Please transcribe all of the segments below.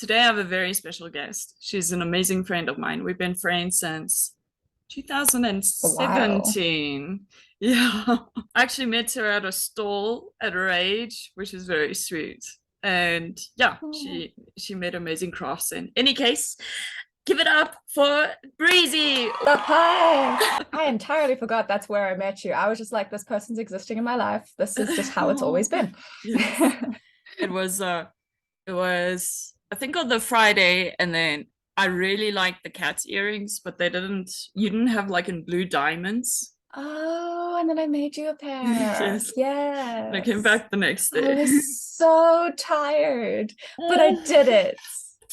Today I have a very special guest. She's an amazing friend of mine. We've been friends since Wow. 2017. Yeah. I actually met her at a stall at Rage, which is very sweet. And yeah, Oh. she made amazing crafts. In any case, give it up for Breezy. The pie. I entirely forgot that's where I met you. I was just like, this person's existing in my life. This is just how it's always been. Yes. It was I think on the Friday, and then I really liked the cat's earrings, but you didn't have like in blue diamonds. Oh, and then I made you a pair. Yes. And I came Yes. back the next I day. was so tired, but I Oh. did it.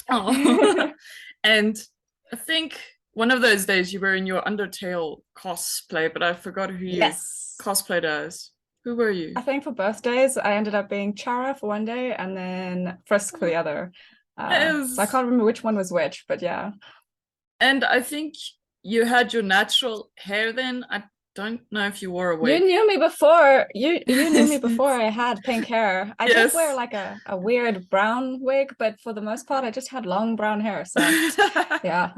Oh. And I think one of those days you were in your Undertale cosplay, but I forgot who you Yes. cosplayed as. Who were you? I think for birthdays, I ended up being Chara for one day and then Frisk for the other. So I Yes. can't remember which one was which, but yeah. And I think you had your natural hair then. I don't know if you wore a You wig. knew me before. You knew me before Yes. I had pink hair. I did wear Yes. like a weird brown wig, but for the most part, I just had long brown hair. So yeah.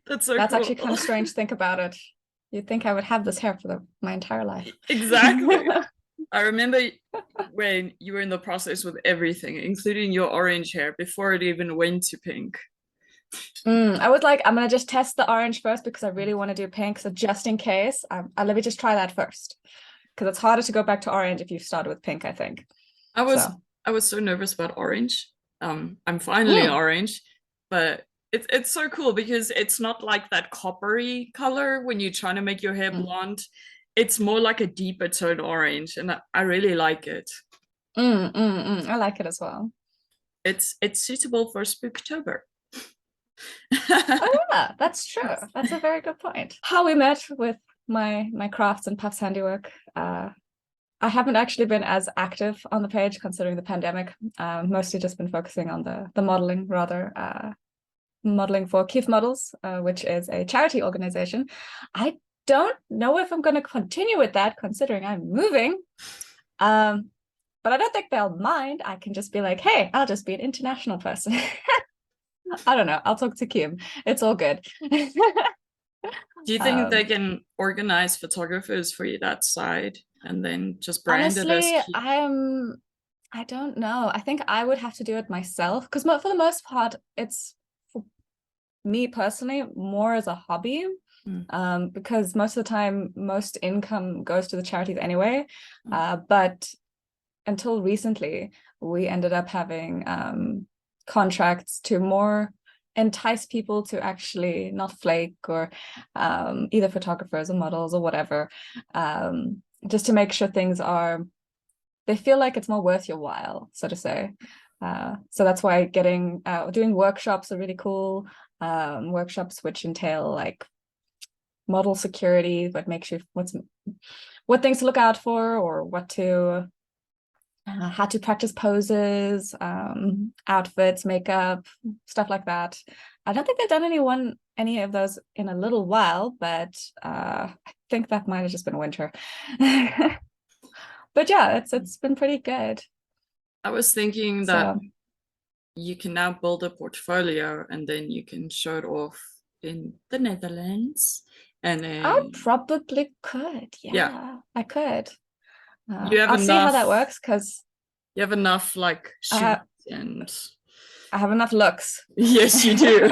That's so That's actually kind cool. of strange to think about it. You'd think I would have this hair for my entire life. Exactly. I remember when you were in the process with everything, including your orange hair, before it even went to pink. I was like, I'm gonna just test the orange first because I really want to do pink. So just in case, let me just try that first. Because it's harder to go back to orange if you've started with pink, I think. I was So I was so nervous about orange. I'm finally mm, orange, but it's so cool because it's not like that coppery color when you're trying to make your hair mm, blonde. It's more like a deeper tone orange, and I really like it. I like it as well. It's suitable for Spooktober. Oh yeah, that's true. That's a very good point. How we met with my crafts and Puff's handiwork. I haven't actually been as active on the page considering the pandemic. Mostly just been focusing on the modeling rather. Modeling for Keith Models, which is a charity organization. I don't know if I'm going to continue with that considering I'm moving. Um, but I don't think they'll mind. I can just be like, hey, I'll just be an international person. I don't know. I'll talk to Kim. It's all good. Do you think they um, can organize photographers for you that side and then just brand it as honestly, Keith? I don't know. I think I would have to do it myself because for the most part, it's for me personally more as a hobby. Mm. Because most of the time, most income goes to the charities anyway. Mm. But until recently, we ended up having contracts to more entice people to actually not flake or either photographers or models or whatever, just to make sure they feel like it's more worth your while, so to say. So that's why doing workshops are really cool. Workshops which entail like model security, what things to look out for, or how to practice poses, outfits, makeup, stuff like that. I don't think they've done any of those in a little while, but I think that might have just been winter. But yeah, it's been pretty good. I was thinking that So you can now build a portfolio and then you can show it off in the Netherlands. And I then, probably could. yeah, Yeah, I could. you have I'll see how enough, that works because you have enough like I shoots have and I have enough looks. yes, you do.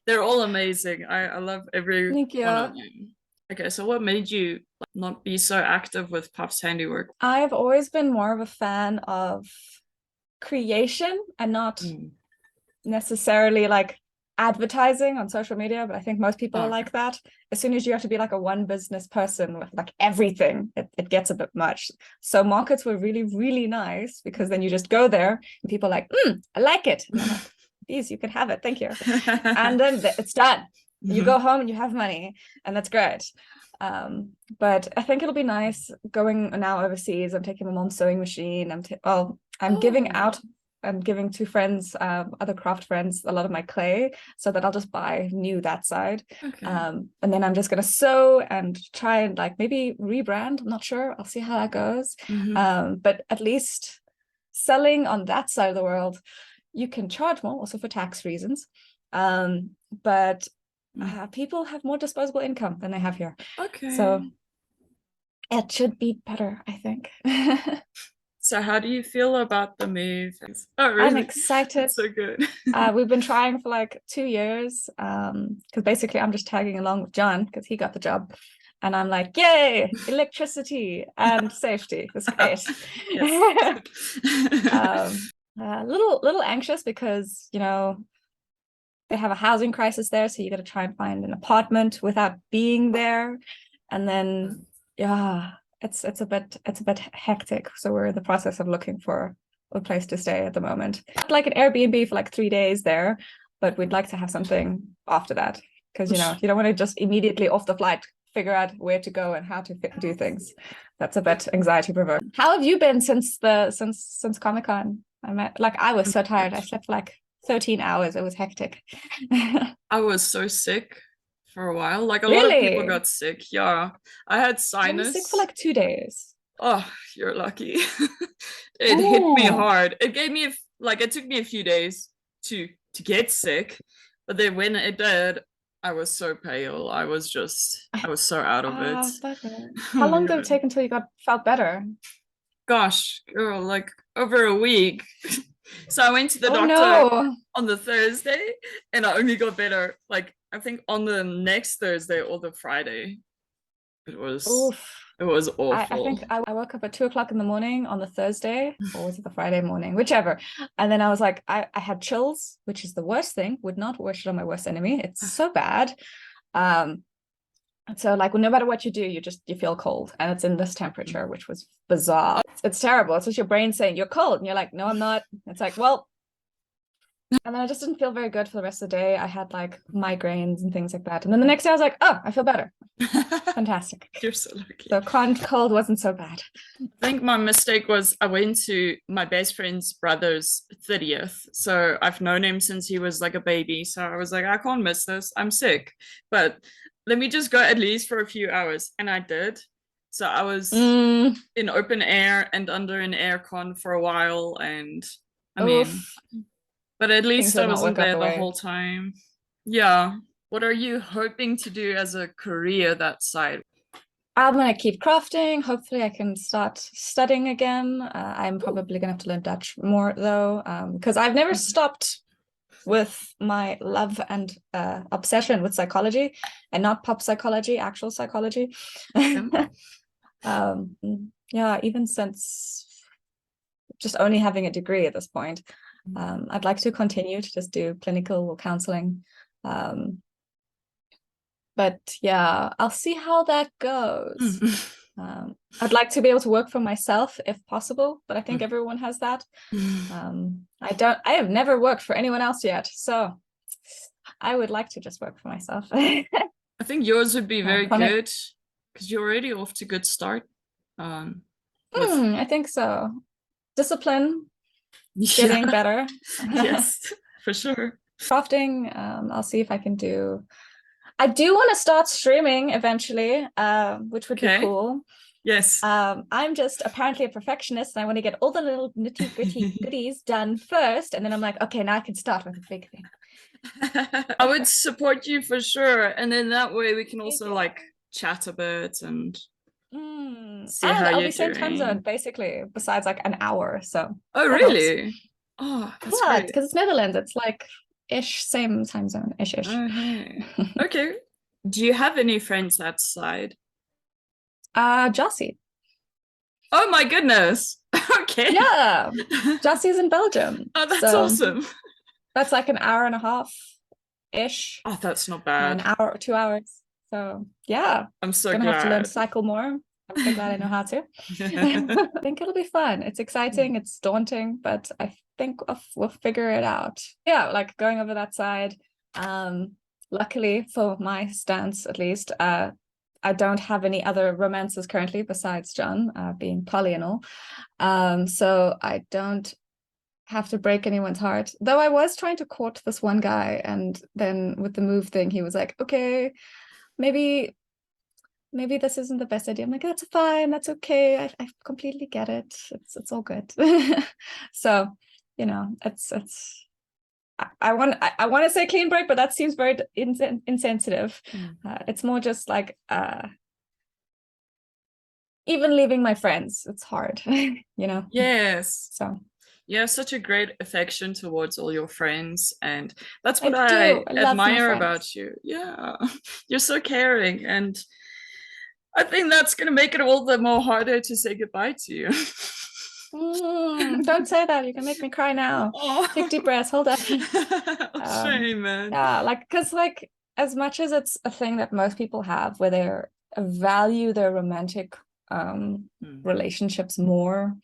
They're all amazing. I love every Thank one of you. them. Okay, so what made you not be so active with Puff's handiwork? I've always been more of a fan of creation and not Mm. necessarily like advertising on social media, but I think most people Oh, are okay. like that. As soon as you have to be like a one business person with like everything, it gets a bit much. So markets were really, really nice because then you just go there and people are like, I like it. And I'm like, these, you can have it. Thank you. And then it's done. You Mhm. go home and you have money, and that's great. But I think it'll be nice going now overseas. I'm taking my mom's sewing machine. I'm giving Oh, out. I'm giving two friends, other craft friends, a lot of my clay, so that I'll just buy new that side. okay. And then I'm just gonna sew and try and like maybe rebrand. I'm not sure. I'll see how that goes. Hmm. But at least selling on that side of the world you can charge more, also for tax reasons. But people have more disposable income than they have here. Okay. So it should be better, I think. So how do you feel about the move? Oh, really? I'm excited. That's so good. We've been trying for like 2 years, because basically I'm just tagging along with John because he got the job. And I'm like, yay, electricity and safety. It's great. Little anxious because, you know, they have a housing crisis there, so you got to try and find an apartment without being there. And then, yeah, it's a bit hectic. So we're in the process of looking for a place to stay at the moment. Like an Airbnb for like 3 days there, but we'd like to have something after that because, you know, you don't want to just immediately off the flight figure out where to go and how to do things. That's a bit anxiety provoking. How have you been since Comic-Con? I was so tired. I slept for like 13 hours. It was hectic. I was so sick for a while. Like a lot Really? of people got sick. Yeah. I had I was sinus. sick for like 2 days. Oh, you're lucky. It hit me hard. It gave me it took me a few days to get sick, but then when it did, I was so pale. I was so out of it. How long did it take until you felt better? Gosh, girl, like over a week. So I went to the doctor on the Thursday and I only got better like I think on the next Thursday or the Friday. It was awful. I think I woke up at 2 o'clock in the morning on the Thursday, or was it the Friday morning, whichever. And then I was like, I had chills, which is the worst thing. Would not wish it on my worst enemy. It's so bad. So like no matter what you do, you feel cold, and it's in this temperature, which was bizarre. It's terrible. It's just your brain saying you're cold, and you're like, no, I'm not. It's like, well. And then I just didn't feel very good for the rest of the day. I had like migraines and things like that. And then the next day I was like, oh, I feel better. Fantastic. You're so lucky. So cold wasn't so bad. I think my mistake was I went to my best friend's brother's 30th. So I've known him since he was like a baby. So I was like, I can't miss this. I'm sick. But let me just go at least for a few hours. And I did. So I was in open air and under an aircon for a while. And I mean, but at least I wasn't there the whole time. Yeah. What are you hoping to do as a career that side? I'm going to keep crafting. Hopefully I can start studying again. I'm probably going to have to learn Dutch more though, because I've never stopped with my love and obsession with psychology, and not pop psychology, actual psychology. Yeah, even since just only having a degree at this point. I'd like to continue to just do clinical counseling. But yeah, I'll see how that goes. I'd like to be able to work for myself if possible, but I think everyone has that. I have never worked for anyone else yet, so I would like to just work for myself. I think yours would be very good because you're already off to a good start. I think so. Discipline, getting better. Yes, for sure. Crafting, I'll see if I can do. I do want to start streaming eventually, which would be cool. Yes. I'm just apparently a perfectionist, and I want to get all the little nitty-gritty goodies done first, and then I'm like, okay, now I can start with a big thing. I would support you for sure, and then that way we can also like chat a bit and see how you're doing. Same time zone, basically, besides like an hour. So. Oh, really? Oh, that's great. Because it's Netherlands. It's like same time zone ish. Okay. Okay. Do you have any friends that side? Jossie. Oh my goodness. Okay. Yeah. Jossie's in Belgium. Oh, that's awesome. That's like an hour and a half ish. Oh, that's not bad. An hour or 2 hours. So yeah. I'm so gonna glad. have to learn to cycle more. I'm so glad I know how to. I think it'll be fun. It's exciting. It's daunting, but I think we'll figure it out. Yeah, like going over that side. Luckily for my stance, at least, I don't have any other romances currently besides John, being poly and all. So I don't have to break anyone's heart. Though I was trying to court this one guy, and then with the move thing, he was like, okay, maybe this isn't the best idea. I'm like, that's fine, that's okay. I completely get it. It's all good. So you know, I want to say clean break, but that seems very insensitive. It's more just like even leaving my friends, it's hard, you know. Yes. So you have such a great affection towards all your friends, and that's what I love my admire friends. about you. Yeah, you're so caring, and I think that's gonna make it all the more harder to say goodbye to you. Don't say that. You can make me cry now. Oh. Take deep breaths. Hold up. Shame, man. Yeah, like because like as much as it's a thing that most people have, where they value their romantic relationships more,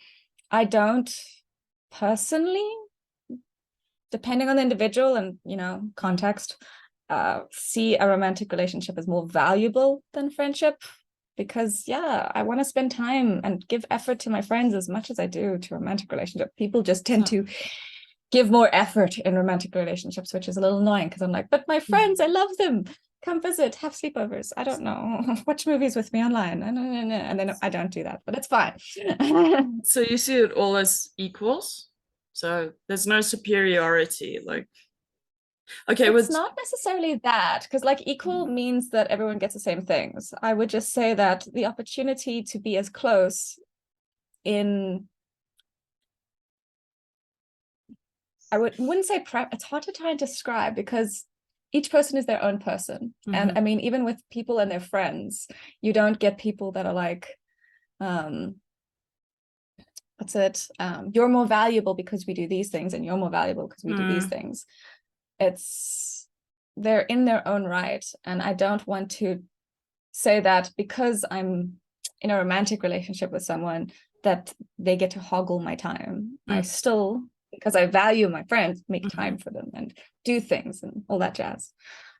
I don't personally. Depending on the individual and, you know, context, see a romantic relationship as more valuable than friendship, because yeah, I want to spend time and give effort to my friends as much as I do to romantic relationship. People just tend to give more effort in romantic relationships, which is a little annoying because I'm like, but my friends, I love them. Come visit, have sleepovers. I don't know, watch movies with me online. And then I don't do that, but it's fine. So you see it all as equals? So there's no superiority, like, okay, it's not necessarily that, because like equal means that everyone gets the same things. I would just say that the opportunity to be as close in, I wouldn't say prep, it's hard to try and describe because each person is their own person. And I mean, even with people and their friends, you don't get people that are like, what's it? You're more valuable because we do these things, and you're more valuable because we do these things. They're in their own right. And I don't want to say that because I'm in a romantic relationship with someone that they get to hoggle my time. I still, because I value my friends, make time for them and do things and all that jazz.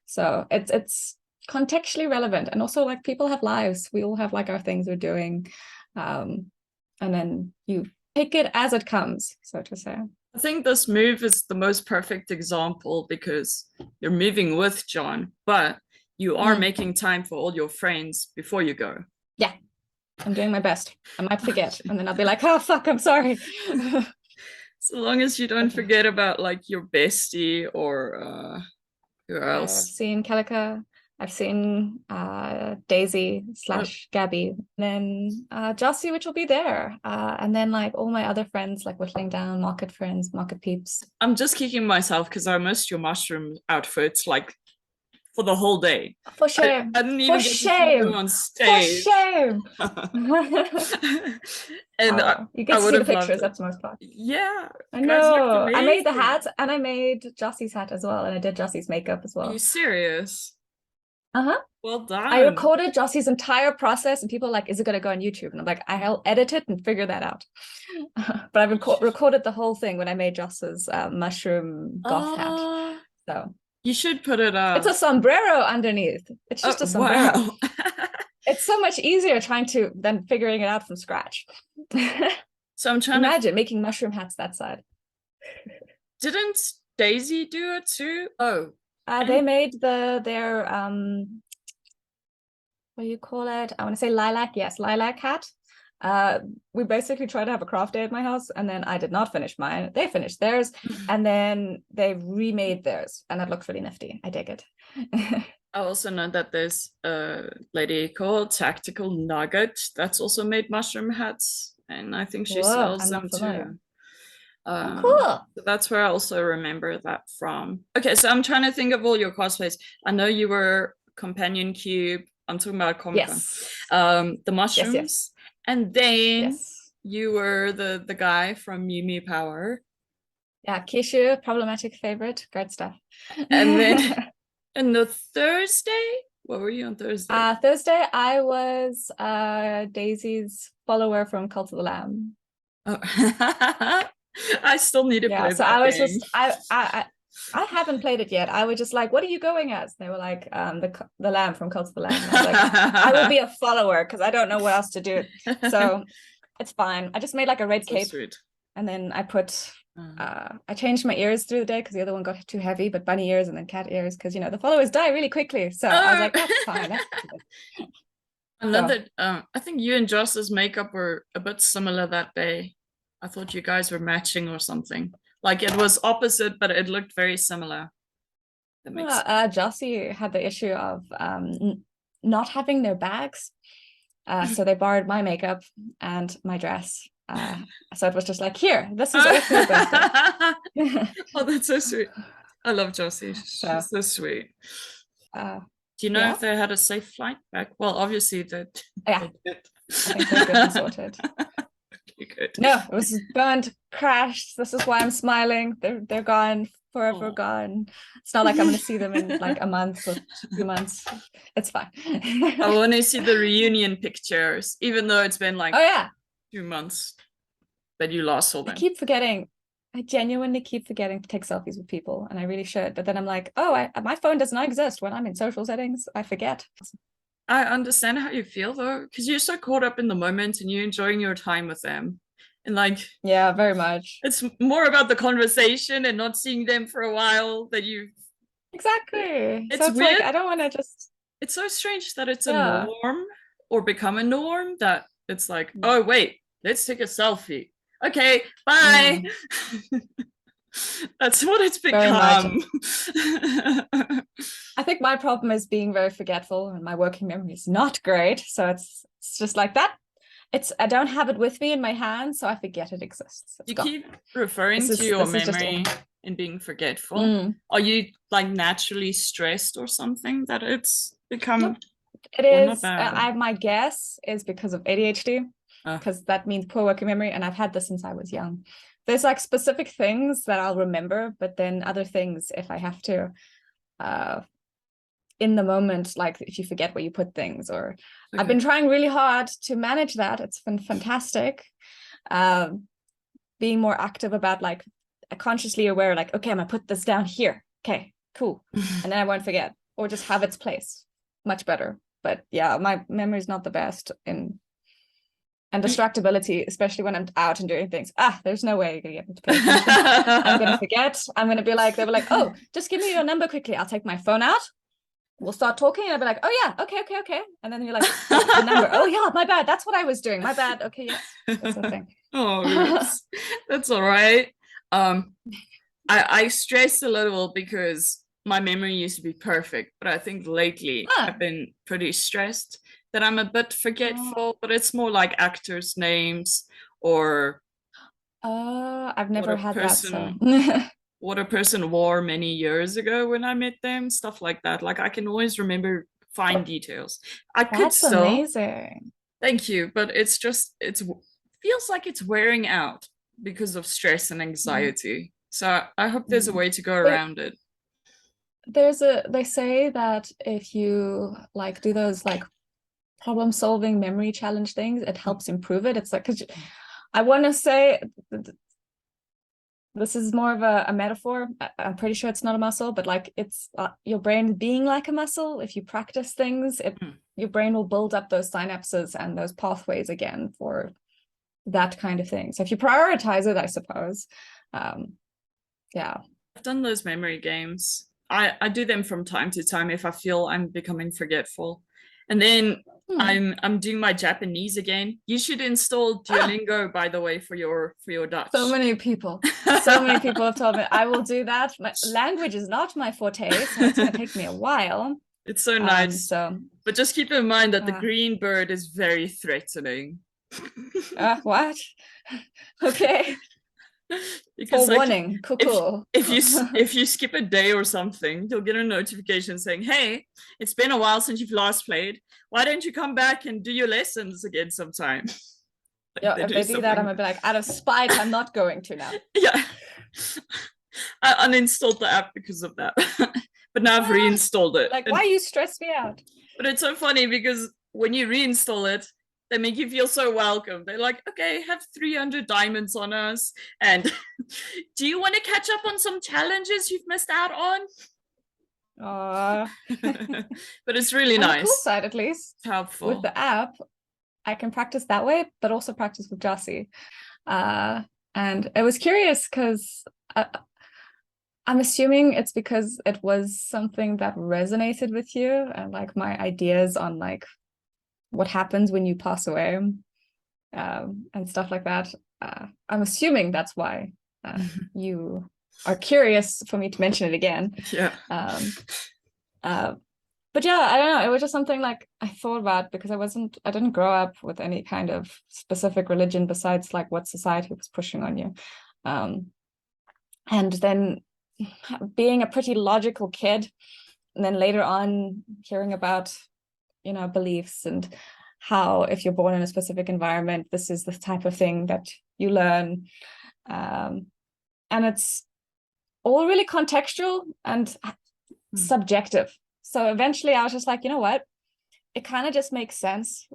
So it's contextually relevant. And also like people have lives. We all have like our things we're doing. And then you pick it as it comes, so to say. I think this move is the most perfect example because you're moving with John, but you are making time for all your friends before you go. Yeah, I'm doing my best. I might forget, and then I'll be like, oh, fuck, I'm sorry. So long as you don't forget about like your bestie or who else? I've seen Calica. I've seen Daisy / Gabby, then Jossie, which will be there, and then like all my other friends, like Whittling Down, Market Friends, Market Peeps. I'm just kicking myself because I missed your mushroom outfits like for the whole day. For shame! I didn't even get to see them on stage. For shame! And you get to see the pictures. That's the most part. Yeah, I know. I made the hat, and I made Jossie's hat as well, and I did Jossie's makeup as well. Are you serious? Well done. I recorded Jossie's entire process, and people are like, is it going to go on YouTube? And I'm like, I'll edit it and figure that out. But I've recorded the whole thing when I made Joss's mushroom goth hat. So you should put it up. It's a sombrero underneath. It's just a sombrero. Wow. It's so much easier than figuring it out from scratch. So I'm trying imagine making mushroom hats that side. Didn't Daisy do it too? Oh. They made their what do you call it? I want to say lilac. Yes, lilac hat. We basically tried to have a craft day at my house, and then I did not finish mine. They finished theirs, and then they remade theirs, and that looks really nifty. I dig it. I also know that there's a lady called Tactical Nugget that's also made mushroom hats, and I think she sells them too. Cool. So that's where I also remember that from. Okay, so I'm trying to think of all your cosplays. I know you were Companion Cube. I'm talking about Comic-Con. Yes. The mushrooms. Yes. And then you were the guy from Mew Mew Power. Yeah, Kishu, problematic favorite. Great stuff. And then and the Thursday, what were you on Thursday? Thursday, I was Daisy's follower from Cult of the Lamb. Oh. I still need to play so that I was game. just I haven't played it yet. I was just like, what are you going as? And they were like, the lamb from Cult of the Lamb. And I was like, I will be a follower because I don't know what else to do. So it's fine. I just made like a red cape. Sweet. And then I put I changed my ears through the day because the other one got too heavy, but bunny ears and then cat ears because the followers die really quickly. So I was like, that's fine. I think you and Joss's makeup were a bit similar that day. I thought you guys were matching or something. Like it was opposite, but it looked very similar. That makes sense. Jossie had the issue of not having their bags. So they borrowed my makeup and my dress. So it was just like, here, this is all for your birthday. Oh, that's so sweet. I love Jossie. She's so sweet. Do you know if they had a safe flight back? Well, obviously they did. I think they're good and sorted. Okay, good. No, it was burned, crashed. This is why I'm smiling. They're gone, forever gone. It's not like I'm going to see them in like a month or 2 months. It's fine. I want to see the reunion pictures, even though it's been like 2 months that you last saw them. I keep forgetting. I genuinely keep forgetting to take selfies with people, and I really should. But then I'm like, oh, my phone does not exist when I'm in social settings. I forget. I understand how you feel though, because you're so caught up in the moment and you're enjoying your time with them. And like, yeah, very much. It's more about the conversation and not seeing them for a while that you. Exactly. It's so weird. Like, I don't want to just. It's so strange that it's a norm or become a norm that it's like, oh wait, let's take a selfie. Okay, bye. That's what it's become. I think my problem is being very forgetful, and my working memory is not great. So it's just like that. I don't have it with me in my hand, so I forget it exists. You keep referring to your memory and being forgetful. Are you like naturally stressed or something that it's become? Nope. It is. My guess is because of ADHD, because that means poor working memory, and I've had this since I was young. There's like specific things that I'll remember, but then other things, if I have to, in the moment, like if you forget where you put things, or I've been trying really hard to manage that. It's been fantastic. Being more active about like consciously aware, like, okay, I'm gonna put this down here. Okay, cool. And then I won't forget, or just have its place. Much better. But yeah, my memory is not the best and distractibility, especially when I'm out and doing things. There's no way you're gonna get me to pay attention. I'm gonna forget. I'm gonna be like, they were like, oh, just give me your number quickly. I'll take my phone out. We'll start talking, and I'll be like, oh yeah, okay. And then you're like, the number. Oh yeah, my bad. That's what I was doing. My bad. Okay, yes. That's the thing. That's all right. I stress a little because my memory used to be perfect, but I think lately I've been pretty stressed that I'm a bit forgetful, but it's more like actors' names or I've never had that. So. What a person wore many years ago when I met them, stuff like that. Like I can always remember fine details. That's amazing. Thank you, but it feels like it's wearing out because of stress and anxiety. So I hope there's a way to go around it. They say that if you like do those like problem solving memory challenge things, it helps improve it. It's like, because I want to say this is more of a metaphor. I'm pretty sure it's not a muscle, but like it's your brain being like a muscle. If you practice things, your brain will build up those synapses and those pathways again for that kind of thing. So if you prioritize it, I suppose. Yeah. I've done those memory games. I do them from time to time if I feel I'm becoming forgetful. And then I'm doing my Japanese again. You should install Duolingo, by the way, for your Dutch. So many people have told me I will do that. My language is not my forte, so it's going to take me a while. It's so nice. But just keep in mind that the green bird is very threatening. What? Okay. Because warning, cool. If you skip a day or something, you'll get a notification saying, hey, it's been a while since you've last played. Why don't you come back and do your lessons again sometime? Yeah, if they do that, I'm gonna be like, out of spite, I'm not going to now. Yeah. I uninstalled the app because of that. But now I've reinstalled it. Like, why you stress me out? But it's so funny because when you reinstall it, they make you feel so welcome. They're like, okay, have 300 diamonds on us. And do you want to catch up on some challenges you've missed out on? But it's really nice. On the cool side, at least. It's helpful. With the app, I can practice that way, but also practice with Jossie. And I was curious because I'm assuming it's because it was something that resonated with you and like my ideas on like what happens when you pass away and stuff like that. I'm assuming that's why you are curious for me to mention it again. Yeah. But yeah, I don't know. It was just something like I thought about because I didn't grow up with any kind of specific religion besides like what society was pushing on you. And then being a pretty logical kid, and then later on hearing about, you know, beliefs and how if you're born in a specific environment, this is the type of thing that you learn. And it's all really contextual and subjective. So eventually I was just like, you know what? It kind of just makes sense.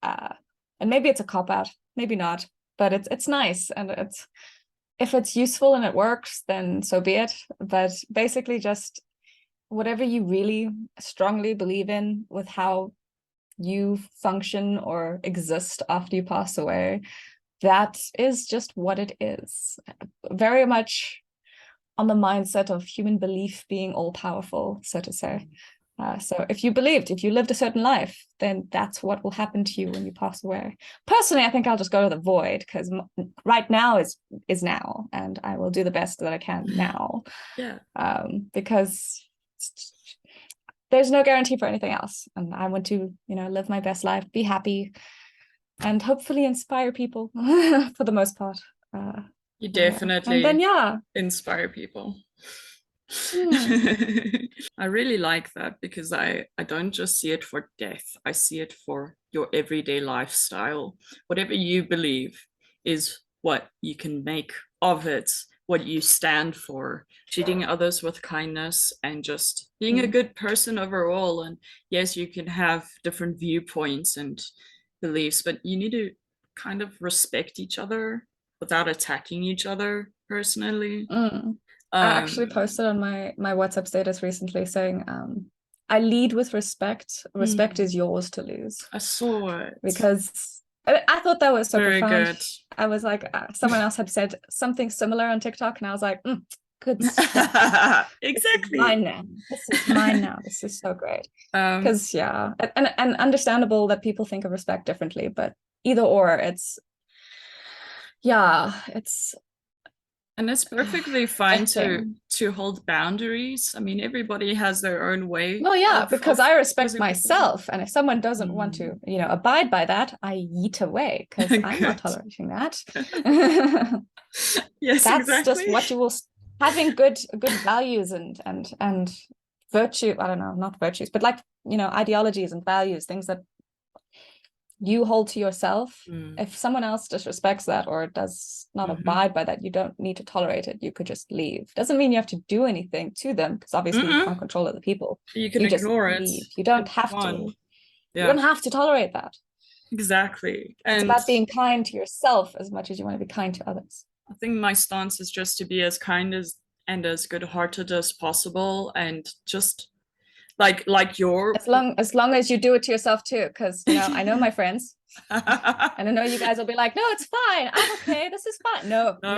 And maybe it's a cop-out, maybe not, but it's nice. And it's, if it's useful and it works, then so be it. But basically just whatever you really strongly believe in with how you function or exist after you pass away, that is just what it is. Very much on the mindset of human belief being all powerful, so to say. So if you lived a certain life, then that's what will happen to you when you pass away. Personally, I think I'll just go to the void because right now is now, and I will do the best that I can now. Yeah. Because there's no guarantee for anything else, and I want to, you know, live my best life, be happy, and hopefully inspire people for the most part. You definitely and then, yeah, inspire people. I really like that because I don't just see it for death. I see it for your everyday lifestyle. Whatever you believe is what you can make of it, what you stand for, treating others with kindness and just being a good person overall. And yes, you can have different viewpoints and beliefs, but you need to kind of respect each other without attacking each other personally. I actually posted on my WhatsApp status recently saying, I lead with respect. Respect is yours to lose. I saw it. Because I thought that was so very profound. Good. I was like, someone else had said something similar on TikTok, and I was like, good stuff. Exactly. This is mine now. This is mine now. This is so great. Because yeah, and understandable that people think of respect differently, but either or, it's and it's perfectly fine to hold boundaries. I mean, everybody has their own way. Well, yeah, because I respect myself, and if someone doesn't want to, you know, abide by that, I yeet away because I'm not tolerating that. Yes, that's exactly. just what you will. Having good values and virtue. I don't know, not virtues, but like, you know, ideologies and values, things that you hold to yourself. If someone else disrespects that or does not abide by that, you don't need to tolerate it. You could just leave. Doesn't mean you have to do anything to them, because obviously you can't control other people. You can ignore it. Leave. You don't have to. Yeah. You don't have to tolerate that. Exactly. And it's about being kind to yourself as much as you want to be kind to others. I think my stance is just to be as kind and as good-hearted as possible, and just like your, as long as you do it to yourself too, because, you know, I know my friends and I know you guys will be like, no, it's fine, I'm okay, this is fine. No, we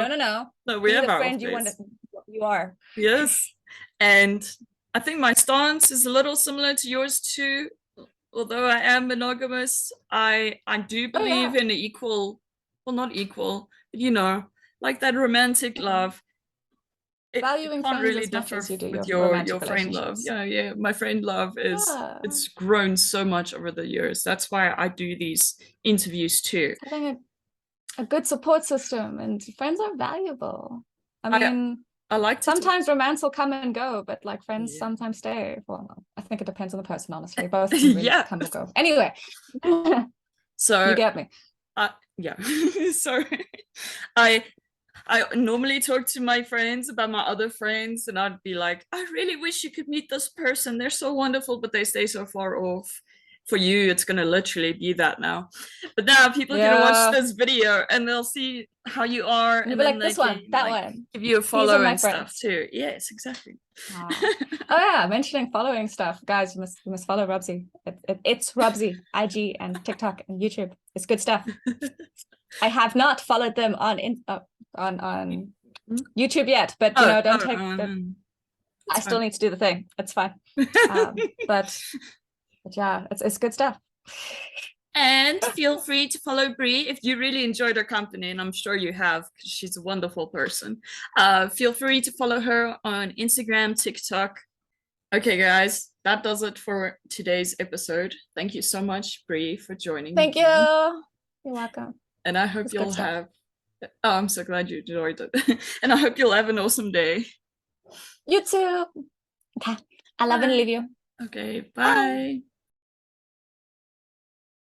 have the our friend you are. Yes. And I think my stance is a little similar to yours too. Although I am monogamous, I do believe in equal, well, not equal, but you know, like that romantic love. Valuing can't friends really as much as you do with your friend love. Yeah, my friend love it's grown so much over the years. That's why I do these interviews too. Having a good support system, and friends are valuable. I mean, I like sometimes romance will come and go, but like friends sometimes stay. Well, I think it depends on the person, honestly. Both can really come and go. Anyway, so you get me. Yeah. Sorry. I normally talk to my friends about my other friends, and I'd be like, I really wish you could meet this person. They're so wonderful, but they stay so far off. For you, it's going to literally be that now. But now people can watch this video and they'll see how you are. And you'll be like, this one, that one. Give you a follow and stuff too. Yes, exactly. Oh yeah, mentioning following stuff. Guys, you must follow Robsy. It's Robsy, IG and TikTok and YouTube. It's good stuff. I have not followed them on YouTube yet, but you know, don't take I still need to do the thing. It's fine. But yeah, it's good stuff. And feel free to follow Bree if you really enjoyed her company, and I'm sure you have because she's a wonderful person. Feel free to follow her on Instagram, TikTok. Okay, guys, that does it for today's episode. Thank you so much, Bree, for joining me. Thank you. You're welcome. And I hope you'll have. Oh, I'm so glad you enjoyed it. And I hope you'll have an awesome day. You too. Okay. I love and leave you. Okay, bye.